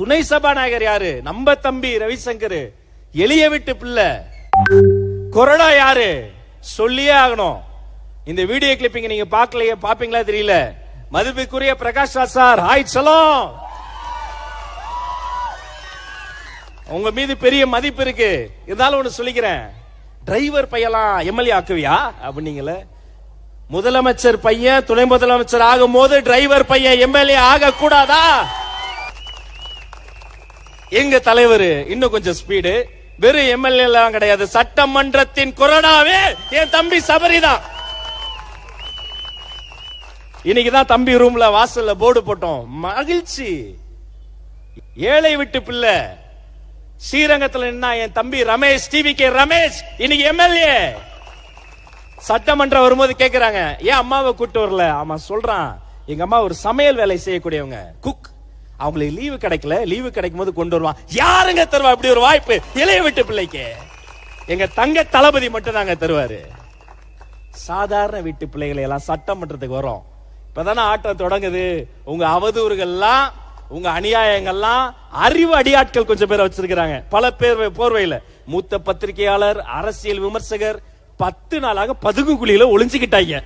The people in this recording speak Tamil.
துணை சபாநாயகர் யாரு? நம்ம தம்பி ரவிசங்கர், எளிய வீட்டு பிள்ளை. கொறடா யாரு? சொல்லியே ஆகணும். இந்த வீடியோ கிளிப்பிங் நீங்க பார்க்கலையே, பாப்பீங்களா தெரியல. மதிப்புக்குரிய பிரகாஷ் ராஜ் சார், ஹாய் சலாம். உங்க மீது பெரிய மதிப்பு இருக்கு. இருந்தாலும் ஒண்ணு சொல்லிக்கிறேன், டிரைவர் பையலாம் எம்எல்ஏ ஆக்குவியா அப்படிங்களே. முதலமைச்சர் பையன் துணை முதலமைச்சர் ஆகும் போது டிரைவர் பையன் எம்எல்ஏ ஆக கூடாதா? எங்க தலைவர் இன்னும் கொஞ்சம் ஸ்பீடு. வெறும் எம்எல்ஏ எல்லாம் கிடையாது, சட்டமன்றத்தின் கொறடாவே என் தம்பி சபரிதான். இன்னைக்குதான் தம்பி ரூம்ல வாசல்ல போர்டு போட்டோம். மகிழ்ச்சி. ஏழை விட்டு பிள்ளை ஸ்ரீரங்கத்தில் நின்னா என் தம்பி ரமேஷ், டிவிகே ரமேஷ் இன்னைக்கு எம்எல்ஏ. சட்டமன்றம் வரும்போது கேக்குறாங்க, ஏன் அம்மாவை கூட்டு வரல? ஆமா சொல்றான், எங்க அம்மா ஒரு சமையல் வேலை செய்யக்கூடியவங்க, குக். அவங்களுக்கு லீவு கிடைக்கல, லீவு கிடைக்கும் போது கொண்டு வருவான். யாருங்க தருவா இப்படி ஒரு வாய்ப்பு இளைய விட்டு பிள்ளைக்கு? எங்க தங்க தளபதி மட்டும் தாங்க தருவாரு. சாதாரண வீட்டு பிள்ளைகளை எல்லாம் சட்டமன்றத்துக்கு வரும். இப்பதானே ஆட்டம் தொடங்குது. உங்க அவதூறுகள்லாம், உங்க அநியாயங்கள்லாம் அறிவு அடியாட்கள் கொஞ்சம் பேரை வச்சிருக்கிறாங்க. பல பேர் போர்வையில மூத்த பத்திரிகையாளர், அரசியல் விமர்சகர் 10 நாளாக பதுங்கு குழியில ஒளிஞ்சுக்கிட்டாங்க.